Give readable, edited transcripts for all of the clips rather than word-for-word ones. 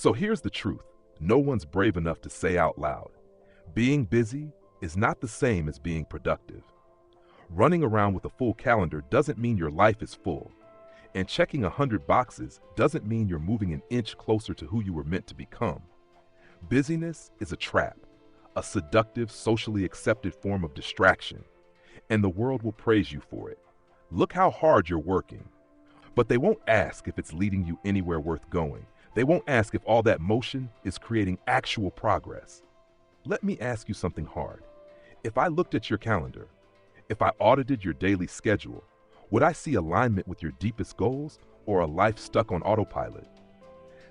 So here's the truth. No one's brave enough to say out loud. Being busy is not the same as being productive. Running around with a full calendar doesn't mean your life is full. And checking 100 boxes doesn't mean you're moving an inch closer to who you were meant to become. Busyness is a trap, a seductive, socially accepted form of distraction, and the world will praise you for it. Look how hard you're working. But they won't ask if it's leading you anywhere worth going. They won't ask if all that motion is creating actual progress. Let me ask you something hard. If I looked at your calendar, if I audited your daily schedule, would I see alignment with your deepest goals or a life stuck on autopilot?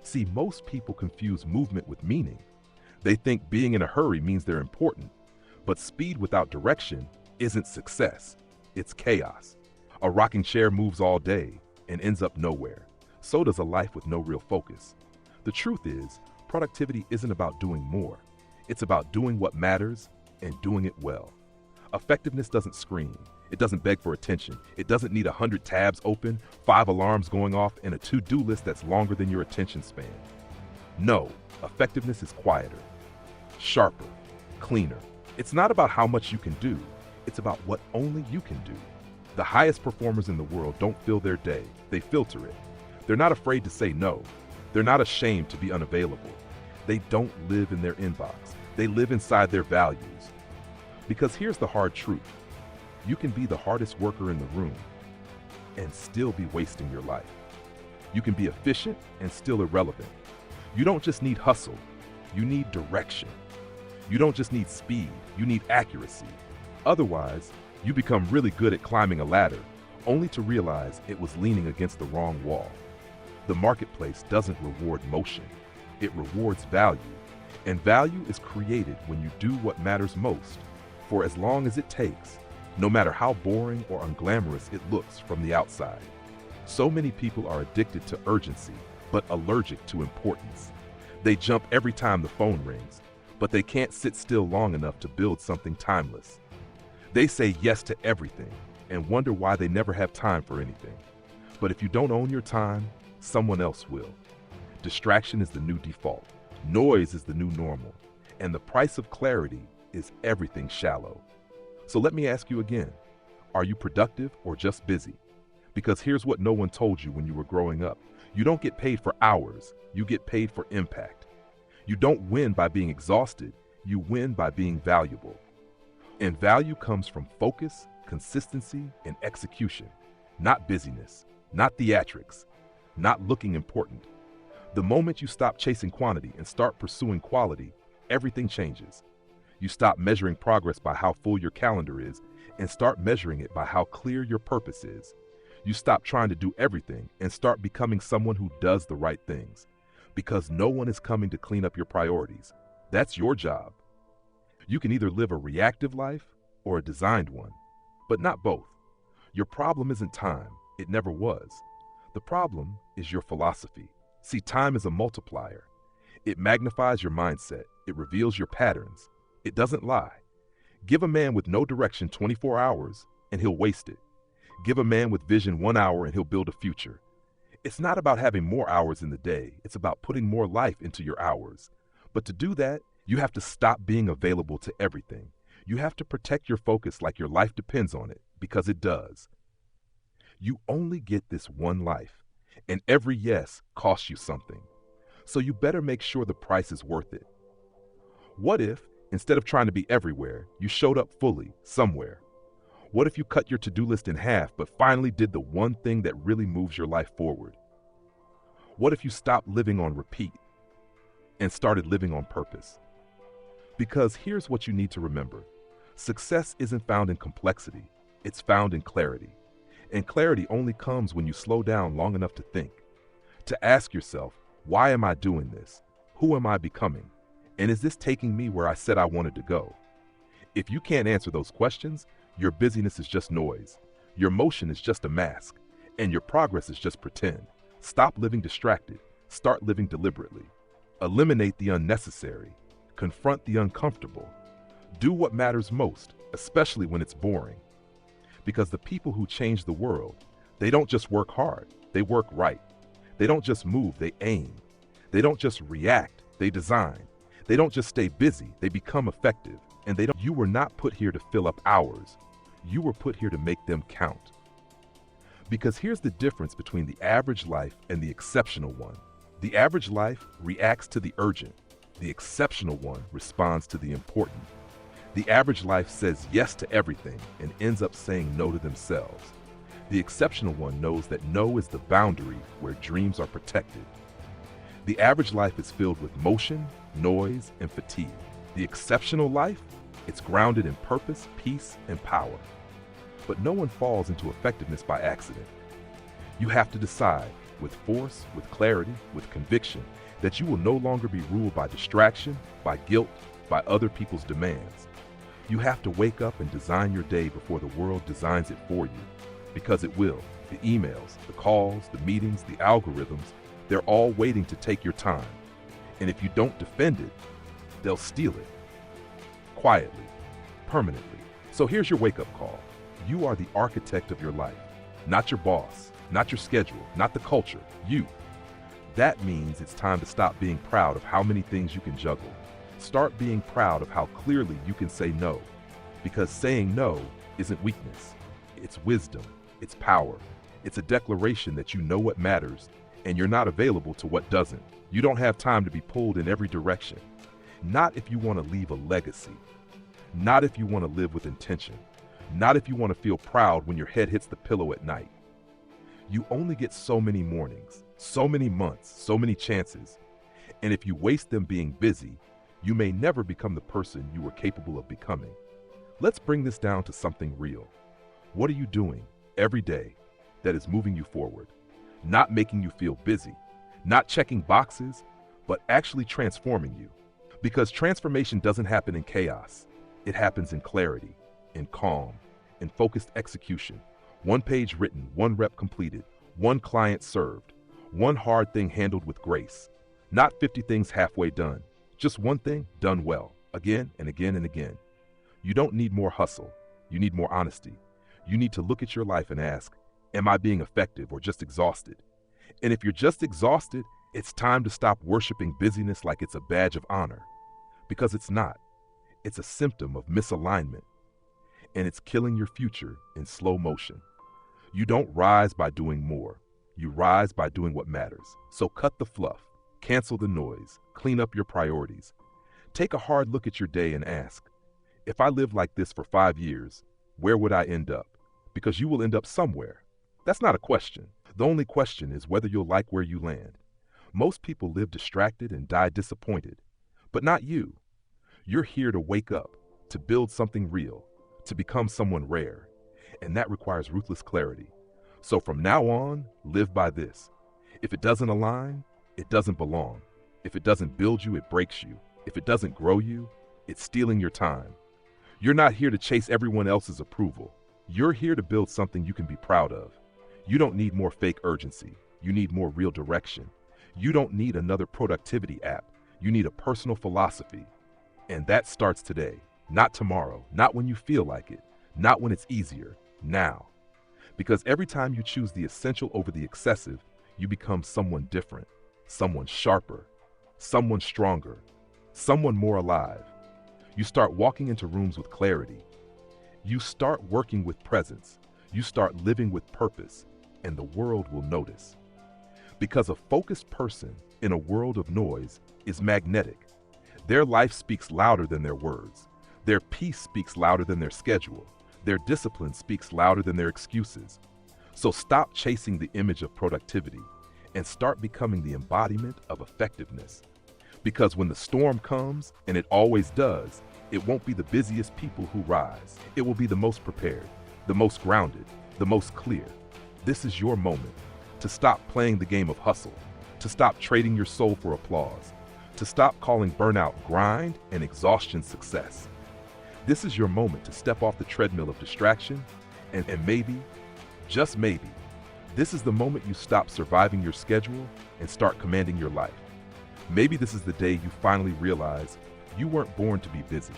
See, most people confuse movement with meaning. They think being in a hurry means they're important, but speed without direction isn't success, it's chaos. A rocking chair moves all day and ends up nowhere. So does a life with no real focus. The truth is, productivity isn't about doing more. It's about doing what matters and doing it well. Effectiveness doesn't scream. It doesn't beg for attention. It doesn't need 100 tabs open, 5 alarms going off, and a to-do list that's longer than your attention span. No, effectiveness is quieter, sharper, cleaner. It's not about how much you can do. It's about what only you can do. The highest performers in the world don't fill their day. They filter it. They're not afraid to say no. They're not ashamed to be unavailable. They don't live in their inbox. They live inside their values. Because here's the hard truth. You can be the hardest worker in the room and still be wasting your life. You can be efficient and still irrelevant. You don't just need hustle, you need direction. You don't just need speed, you need accuracy. Otherwise, you become really good at climbing a ladder, only to realize it was leaning against the wrong wall. The marketplace doesn't reward motion, it rewards value. And value is created when you do what matters most, for as long as it takes, no matter how boring or unglamorous it looks from the outside. So many people are addicted to urgency, but allergic to importance. They jump every time the phone rings, but they can't sit still long enough to build something timeless. They say yes to everything and wonder why they never have time for anything. But if you don't own your time, someone else will. Distraction is the new default. Noise is the new normal. And the price of clarity is everything shallow. So let me ask you again, are you productive or just busy? Because here's what no one told you when you were growing up. You don't get paid for hours, you get paid for impact. You don't win by being exhausted, you win by being valuable. And value comes from focus, consistency, and execution, not busyness, not theatrics, not looking important. The moment you stop chasing quantity and start pursuing quality, everything changes. You stop measuring progress by how full your calendar is and start measuring it by how clear your purpose is. You stop trying to do everything and start becoming someone who does the right things. Because no one is coming to clean up your priorities. That's your job. You can either live a reactive life or a designed one, but not both. Your problem isn't time. It never was. The problem is your philosophy. See, time is a multiplier. It magnifies your mindset. It reveals your patterns. It doesn't lie. Give a man with no direction 24 hours and he'll waste it. Give a man with vision 1 hour and he'll build a future. It's not about having more hours in the day. It's about putting more life into your hours. But to do that, you have to stop being available to everything. You have to protect your focus like your life depends on it, because it does. You only get this one life, and every yes costs you something. So you better make sure the price is worth it. What if, instead of trying to be everywhere, you showed up fully, somewhere? What if you cut your to-do list in half, but finally did the one thing that really moves your life forward? What if you stopped living on repeat and started living on purpose? Because here's what you need to remember. Success isn't found in complexity, it's found in clarity. And clarity only comes when you slow down long enough to think. To ask yourself, why am I doing this? Who am I becoming? And is this taking me where I said I wanted to go? If you can't answer those questions, your busyness is just noise. Your motion is just a mask. And your progress is just pretend. Stop living distracted. Start living deliberately. Eliminate the unnecessary. Confront the uncomfortable. Do what matters most, especially when it's boring. Because the people who change the world, they don't just work hard, they work right. They don't just move, they aim. They don't just react, they design. They don't just stay busy, they become effective. And you were not put here to fill up hours. You were put here to make them count. Because here's the difference between the average life and the exceptional one. The average life reacts to the urgent. The exceptional one responds to the important. The average life says yes to everything and ends up saying no to themselves. The exceptional one knows that no is the boundary where dreams are protected. The average life is filled with motion, noise, and fatigue. The exceptional life, it's grounded in purpose, peace, and power. But no one falls into effectiveness by accident. You have to decide, with force, with clarity, with conviction, that you will no longer be ruled by distraction, by guilt, by other people's demands. You have to wake up and design your day before the world designs it for you. Because it will. The emails, the calls, the meetings, the algorithms, they're all waiting to take your time. And if you don't defend it, they'll steal it. Quietly, permanently. So here's your wake-up call. You are the architect of your life, not your boss, not your schedule, not the culture, you. That means it's time to stop being proud of how many things you can juggle. Start being proud of how clearly you can say no. Because saying no isn't weakness. It's wisdom. It's power. It's a declaration that you know what matters and you're not available to what doesn't. You don't have time to be pulled in every direction. Not if you want to leave a legacy. Not if you want to live with intention. Not if you want to feel proud when your head hits the pillow at night. You only get so many mornings, so many months, so many chances. And if you waste them being busy, you may never become the person you were capable of becoming. Let's bring this down to something real. What are you doing every day that is moving you forward? Not making you feel busy, not checking boxes, but actually transforming you. Because transformation doesn't happen in chaos. It happens in clarity, in calm, in focused execution. One page written, one rep completed, one client served, one hard thing handled with grace. Not 50 things halfway done, just one thing done well, again and again and again. You don't need more hustle, you need more honesty. You need to look at your life and ask, am I being effective or just exhausted? And if you're just exhausted, it's time to stop worshiping busyness like it's a badge of honor. Because it's not. It's a symptom of misalignment. And it's killing your future in slow motion. You don't rise by doing more. You rise by doing what matters. So cut the fluff, cancel the noise, clean up your priorities. Take a hard look at your day and ask, if I lived like this for 5 years, where would I end up? Because you will end up somewhere. That's not a question. The only question is whether you'll like where you land. Most people live distracted and die disappointed, but not you. You're here to wake up, to build something real, to become someone rare, and that requires ruthless clarity. So from now on, live by this. If it doesn't align, it doesn't belong. If it doesn't build you, it breaks you. If it doesn't grow you, it's stealing your time. You're not here to chase everyone else's approval. You're here to build something you can be proud of. You don't need more fake urgency. You need more real direction. You don't need another productivity app. You need a personal philosophy. And that starts today, not tomorrow, not when you feel like it, not when it's easier, now. Because every time you choose the essential over the excessive, you become someone different, someone sharper, someone stronger, someone more alive. You start walking into rooms with clarity. You start working with presence. You start living with purpose, and the world will notice. Because a focused person in a world of noise is magnetic. Their life speaks louder than their words. Their peace speaks louder than their schedule. Their discipline speaks louder than their excuses. So stop chasing the image of productivity and start becoming the embodiment of effectiveness. Because when the storm comes, and it always does, it won't be the busiest people who rise. It will be the most prepared, the most grounded, the most clear. This is your moment to stop playing the game of hustle, to stop trading your soul for applause, to stop calling burnout grind and exhaustion success. This is your moment to step off the treadmill of distraction and maybe, just maybe, this is the moment you stop surviving your schedule and start commanding your life. Maybe this is the day you finally realize you weren't born to be busy.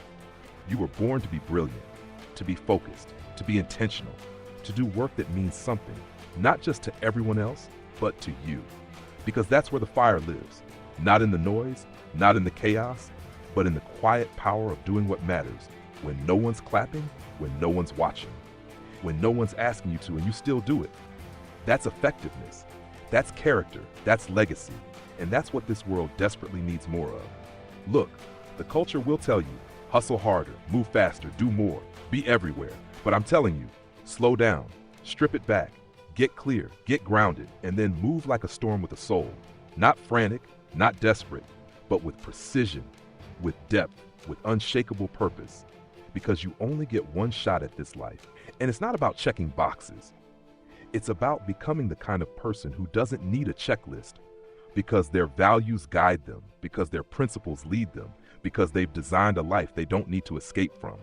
You were born to be brilliant, to be focused, to be intentional, to do work that means something, not just to everyone else, but to you. Because that's where the fire lives. Not in the noise, not in the chaos, but in the quiet power of doing what matters when no one's clapping, when no one's watching, when no one's asking you to and you still do it. That's effectiveness. That's character. That's legacy. And that's what this world desperately needs more of. Look, the culture will tell you, hustle harder, move faster, do more, be everywhere. But I'm telling you, slow down, strip it back, get clear, get grounded, and then move like a storm with a soul. Not frantic, not desperate, but with precision, with depth, with unshakable purpose. Because you only get one shot at this life. And it's not about checking boxes. It's about becoming the kind of person who doesn't need a checklist because their values guide them, because their principles lead them, because they've designed a life they don't need to escape from.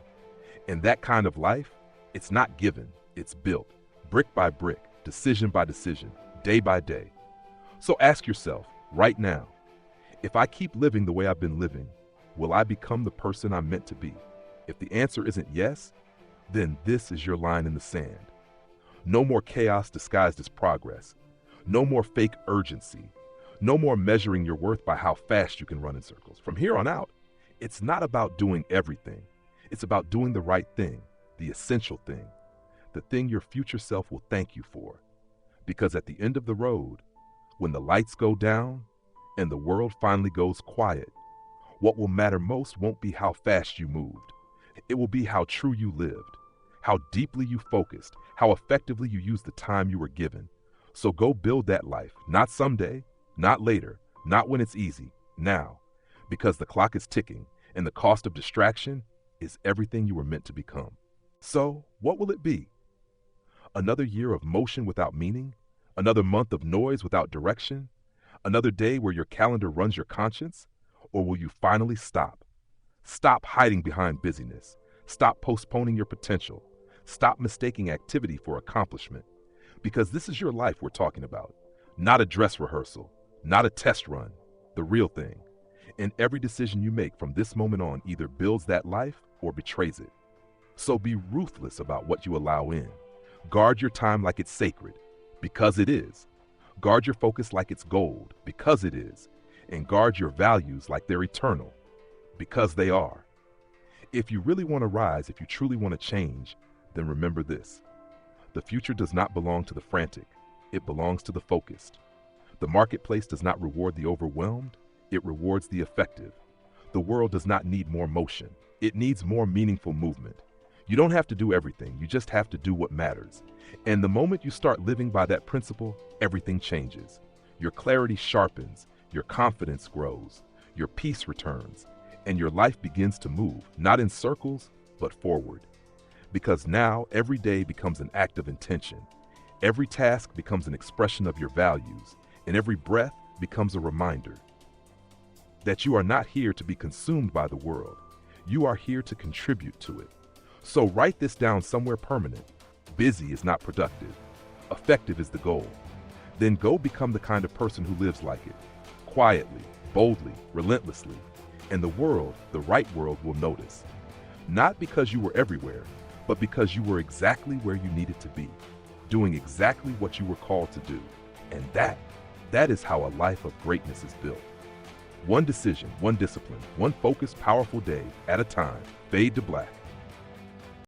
And that kind of life, it's not given, it's built, brick by brick, decision by decision, day by day. So ask yourself, right now, if I keep living the way I've been living, will I become the person I'm meant to be? If the answer isn't yes, then this is your line in the sand. No more chaos disguised as progress. No more fake urgency. No more measuring your worth by how fast you can run in circles. From here on out, it's not about doing everything. It's about doing the right thing, the essential thing, the thing your future self will thank you for. Because at the end of the road, when the lights go down and the world finally goes quiet, what will matter most won't be how fast you moved. It will be how true you lived, how deeply you focused, how effectively you used the time you were given. So go build that life, not someday, not later, not when it's easy, now. Because the clock is ticking and the cost of distraction is everything you were meant to become. So what will it be? Another year of motion without meaning? Another month of noise without direction? Another day where your calendar runs your conscience? Or will you finally stop? Stop hiding behind busyness. Stop postponing your potential. Stop mistaking activity for accomplishment. Because this is your life we're talking about. Not a dress rehearsal, not a test run, the real thing. And every decision you make from this moment on either builds that life or betrays it. So be ruthless about what you allow in. Guard your time like it's sacred, because it is. Guard your focus like it's gold, because it is. And guard your values like they're eternal, because they are. If you really want to rise, if you truly want to change, then remember this. The future does not belong to the frantic. It belongs to the focused. The marketplace does not reward the overwhelmed. It rewards the effective. The world does not need more motion. It needs more meaningful movement. You don't have to do everything. You just have to do what matters. And the moment you start living by that principle, everything changes. Your clarity sharpens. Your confidence grows. Your peace returns. And your life begins to move, not in circles, but forward. Because now every day becomes an act of intention. Every task becomes an expression of your values, and every breath becomes a reminder that you are not here to be consumed by the world. You are here to contribute to it. So write this down somewhere permanent. Busy is not productive. Effective is the goal. Then go become the kind of person who lives like it. Quietly, boldly, relentlessly. And the world, the right world, will notice. Not because you were everywhere, but because you were exactly where you needed to be, doing exactly what you were called to do. And that is how a life of greatness is built. One decision, one discipline, one focused, powerful day at a time. Fade to black.